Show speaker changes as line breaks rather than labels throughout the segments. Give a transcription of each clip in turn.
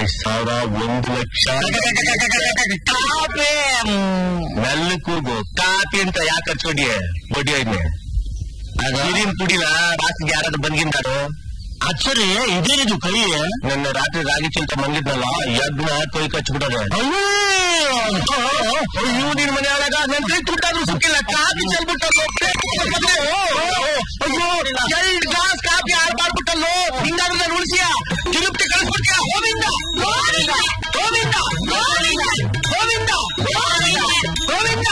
50,000 1,00,000 copy ಮೆಲ್ಲ ಕೂಗು copy ಅಂತ ಯಾಕೆ ಹಚ್ಕೊಂಡಿ ಬಡ್ಡಿ ಐದ್ನೆ ನೀರಿನ ಪುಡಿನ ರಾತ್ರಿಗೆ ಯಾರಾದ್ರೂ ಬಂದ್ಗಿಂತಾರು ಅಚ್ಚರಿ ಇದೇನಿದು ಕೈ ನನ್ನ ರಾತ್ರಿ ರಾಗಿ ಚಿಂತ ಮಂಗಿದ್ನಲ್ಲ ಯಜ್ಞ ಕೊಯ್ ಕಚ್ಬಿಟ್ಟದೆ ನೀವು ನಿನ್ ಮನೆ ಒಳಗ ನನ್ ಕೈ ತುಟ್ಟಾದ್ರೂ ಸಿಕ್ಕಿಲ್ಲ ಕಾಪಿ ಚೆಲ್ಬಿಟ್ಟಲ್ಲೋ ಅಯ್ಯೋ 2 ಗ್ಲಾಸ್ ಕಾಪಿ ಹಾಳು ಮಾಡ್ಬಿಟ್ಟಲ್ಲೋ ಹಿಂಗಾದ್ರೆ ನಾನು ಉಳಿಸಿಯ ತಿರುಪ್ತಿ ಕಳಿಸ್ಬಿಡ್ತೀಯ ಗೋವಿಂದ ಗೋವಿಂದ ಗೋವಿಂದ ಗೋವಿಂದ ಗೋವಿಂದ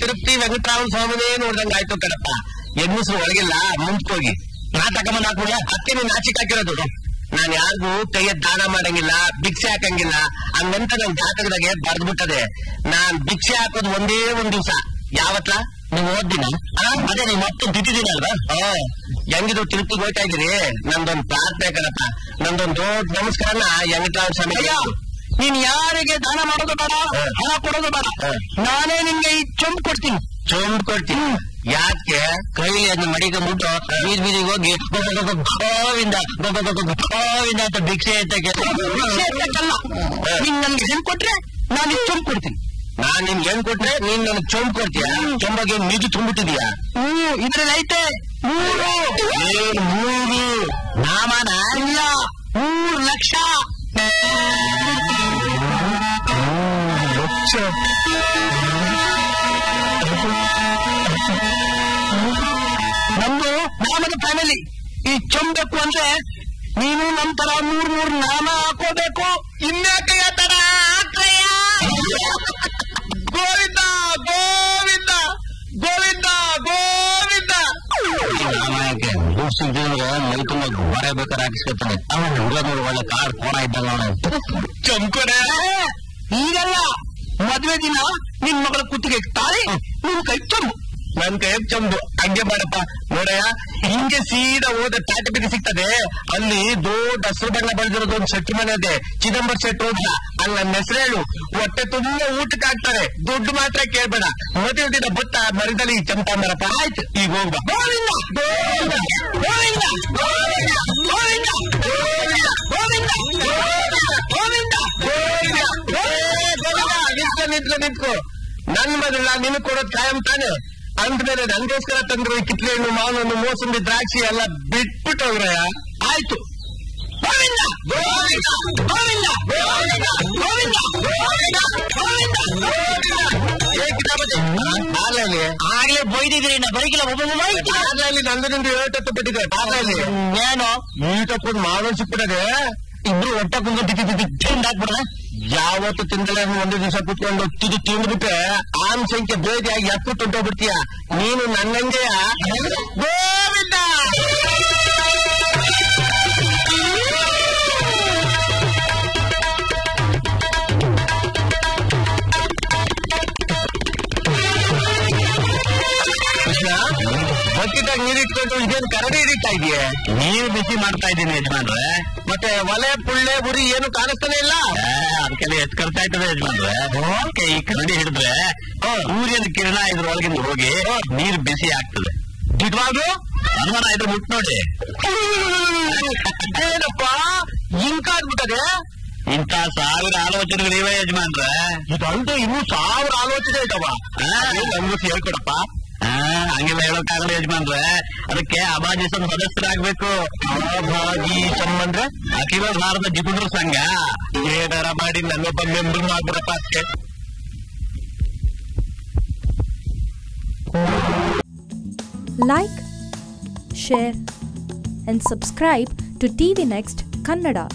ತಿರುಪ್ತಿ ವೆಂಕಟರಾಮ ಸ್ವಾಮಿನೇ ನೋಡ್ದಂಗ ಆಯ್ತು ಕಣಪ್ಪ ಹೆಣ್ಣಸರು ಒಳಗಿಲ್ಲ ಮುಂಚ್ಕೋಗಿ ನಾಟಕ ಬಂದ್ ಹಾಕುಲ್ಲ ಅತ್ತೆ ನೀನ್ ನಾಚಿಕ್ ಹಾಕಿರೋದು ನಾನ್ ಯಾರಿಗೂ ಕೈಯ ದಾನ ಮಾಡಂಗಿಲ್ಲ ಭಿಕ್ಷೆ ಹಾಕಂಗಿಲ್ಲ ಹಂಗಂತ ನನ್ ಜಾತಕದಾಗೆ ಬರ್ದ್ಬಿಟ್ಟದೆ ನಾನ್ ಭಿಕ್ಷೆ ಹಾಕೋದು ಒಂದೇ ಒಂದ್ ದಿವ್ಸ ಯಾವತ್ಲ ನೀವು ಓದ್ದಿನ ಅದೇ ನೀವು ಮತ್ತೆ ತಿದ್ದಿದ್ದೀನಲ್ವಾ ಹೆಂಗಿದ್ರು ತಿರುಪ್ತಿಗೆ ಹೋಗ್ತಾ ಇದ್ದೀರಿ ನಂದೊಂದು ಪ್ರಾರ್ಥನೆ ಕಣಪ್ಪ ನಂದೊಂದು ದೊಡ್ಡ ನಮಸ್ಕಾರನ ವೆಂಕಟರಾಮ ಸ್ವಾಮಿ ನೀನ್ ಯಾರಿಗೆ ದಾನ ಮಾಡೋದು ಬೇಡ ಹಣ ಕೊಡೋದು ಬೇಡ ನಾನೇ ನಿನ್ಗೆ ಈ ಚೊಂಬ್ ಕೊಡ್ತೀನಿ ಯಾಕೆ ಕೈಲಿ ಅದನ್ನ ಮಡಿಕೊಂಡ್ಬಿಟ್ಟು ಬೀದಿ ಬೀದಿಗೆ ಹೋಗಿ ಗೋವಿಂದ ಗೋವಿಂದ ಅಂತ ಭಿಕ್ಷೆ ಎತ್ತಕ್ಕಲ್ಲ ನೀನ್ ನನ್ಗೆ ಹೆಣ್ ಕೊಟ್ರೆ ನಾನು ಈ ಚೊಂಬ್ ಕೊಡ್ತೀನಿ ನಾನ್ ನಿನ್ಗೆ ಹೆಣ್ ಕೊಟ್ರೆ ನೀನ್ ನನಗೆ ಚೊಂಬ್ ಕೊಡ್ತೀಯ ಚೊಂಬಗೆ ನಿಜ ತುಂಬಿಟ್ಟಿದೀಯಾ ಇದ್ರಲ್ಲಿ ಐತೆ 3 ನಾಮನ ಇಲ್ಲ 3 ಲಕ್ಷ ನಮ್ದು ನಾಮದ ಫ್ಯಾಮಿಲಿ ಈ ಚೊಂಬೇಕು ಅಂದ್ರೆ ನೀನು ನಮ್ ತರ 3 ನಾಮ ಹಾಕೋಬೇಕು ಇನ್ಯಾಕೆ ತರ ಗೋವಿಂದ ಗೋವಿಂದ ಗೋವಿಂದ ಗೋವಿಂದ ನಾಮಕ್ಕೆ ಮೈ ತುಂಬ ಗೋರೆ ಬೇಕಾದ್ರೆ ಹಾಕಿಸ್ಕೊತಾನೆ ಅವನು ಹುಡುಗ ಒಳ್ಳೆ ಕಾರ್ ಕೋಣ ಇದ್ದಾಗ ಚೊಂಕೊಡೆ ಈಗಲ್ಲ ಮದ್ವೆ ದಿನ ನಿನ್ ಮಗಳ ಕುತ್ತಿಗೆ ತಾಳಿ ನಿನ್ ಕೈ ಚೊಂಬು ನನ್ ಕೈ ಚೊಂಬು ಹಂಗೆ ಮಾಡಪ್ಪ ನೋಡಯ್ಯ ಹಿಂಗೆ ಸೀದಾ ಹೋದ ತಾಟ ಬೀದಿ ಸಿಗ್ತದೆ ಅಲ್ಲಿ ದೊಡ್ಡ ಹಸಿರು ಬಣ್ಣ ಬೆಳೆದಿರೋದು ಒಂದು ಶೆಟ್ಟಿ ಮನೆ ಇದೆ ಚಿದಂಬರ ಶೆಟ್ಟಿ ಅಂತ ಅಲ್ಲಿ ನನ್ನ ಹೆಸರು ಹೇಳು ಹೊಟ್ಟೆ ತುಂಬಾ ಊಟಕ್ಕೆ ಹಾಕ್ತಾರೆ ದುಡ್ಡು ಮಾತ್ರ ಕೇಳ್ಬೇಡ ಮದುವೆ ದಿನ ಬತ್ತ ಮರದಲ್ಲಿ ಚಂಪಾಮರಪ್ಪ ಆಯ್ತು ಈಗ ಹೋಗ್ಬಾ ಗೋವಿಂದ ಗೋವಿಂದ ಗೋವಿಂದ ಗೋವಿಂದ ಗೋವಿಂದ ಗೋವಿಂದ ಗೋವಿಂದ ನಿಂತ್ಕೋ ನನ್ ಮಗಳ ನಿನ್ ಕೊಡೋದ್ ಕಾಯಂ ತಾನೆ ಅಂದ್ಮೇಲೆ ನಂಗೋಸ್ಕರ ತಂದ್ರು ಕಿತ್ಲೆ ಹಣ್ಣು ಮಾವನನ್ನು ಮೋಸಂಬಿ ದ್ರಾಕ್ಷಿ ಎಲ್ಲ ಬಿಟ್ಬಿಟ್ಟು ಹೋಗ್ರಯ್ಯ ಆಯ್ತು ಗೋವಿಂದ ಗೋವಿಂದ ಗೋವಿಂದ ಗೋವಿಂದ ಆಗ್ಲೇ ಬೈದಿದ್ರಿ ನಾ ಬೈಕಿಲ್ಲ ಒಬ್ಬೊಬ್ಬ ನಂದರಿಂದ 7 ಬಿಟ್ಟಿದೆ ಬಾಗ್ಲಲ್ಲಿ ಏನು ನೀಟಕ್ಕೊಂದು ಮಾವನ ಸಿಕ್ಬಿಡದೆ ಇಬ್ರು ಹೊಟ್ಟೆ ಕುಂದು ತಿಂದು ಹಾಕ್ಬಿಡ್ರೆ ಯಾವತ್ತು ತಿಂದಲೇ ಒಂದು ದಿವಸ ಕುತ್ಕೊಂಡು ತಿಂದ್ಬಿಟ್ರೆ ಆನ್ ಸಂಖ್ಯೆ ಬೇದಿಯಾಗಿ ಎತ್ತು ತುಂಟೋಗ್ಬಿಡ್ತೀಯ ನೀನು ನನ್ನಂಗೆಯ ಗೋವಿಂದ ಬಕೆಟಾಗ ನೀರಿಟ್ಕೊಂಡು ಇದೇನು ಕರಡಿ ಹಿಡಿತಾ ಇದೆಯೇ ನೀರು ಬಿಸಿ ಮಾಡ್ತಾ ಇದ್ದೀನಿ ಯಜಮಾನ್ರೆ ಮತ್ತೆ ಒಲೆ ಪುಳ್ಳೆ ಉರಿ ಏನು ಕಾಣಿಸ್ತಾನೆ ಇಲ್ಲ ಅದಕ್ಕೆಲ್ಲ ಎತ್ಕರ್ತಾ ಇರ್ತದೆ ಯಜಮಾನ್ರೆ ಈ ಕರಡಿ ಹಿಡಿದ್ರೆ ಸೂರ್ಯನ ಕಿರಣ ಇದ್ರೊಳಗಿಂದ ಹೋಗಿ ನೀರು ಬಿಸಿ ಆಗ್ತದೆ ನಿಜವಾಗ್ಲು ಅನುಮಾನ ಇದ್ರೆ ಮುಟ್ ನೋಡಿ ಏನಪ್ಪ ಹಿಂಗಾಗ್ಬಿಟ್ಟದೆ ಇಂಥ 1000 ಆಲೋಚನೆಗಳು ಇವೆ ಯಜಮಾನ್ರೆ ಇದಂತೂ ಇನ್ನೂ 1000 ಆಲೋಚನೆ ಇದಾವ ನಮ್ಗೂ ಹೇಳ್ಕೊಡಪ್ಪ ಹಂಗೆಲ್ಲ ಹೇಳೋಕ್ಕಾಗಲ್ಲ ಯಜಮಾನ್ರೆ ಅದಕ್ಕೆ ಅಬಾಜಿಸಂ ಸದಸ್ಯರಾಗ್ಬೇಕು ಅಬಾಜಿಸಂ ಅಂದ್ರೆ ಅಖಿಲ ಭಾರತ ಜಿಪುಣರ ಸಂಘ ಏನಾರ ಮಾಡಿ ನನ್ನೊಬ್ಬ ಮೆಂಬರ್ ಮಾಡ್ಬಿಡಪ್ಪ ಅದಕ್ಕೆ
Like, share and subscribe to TV Next Kannada.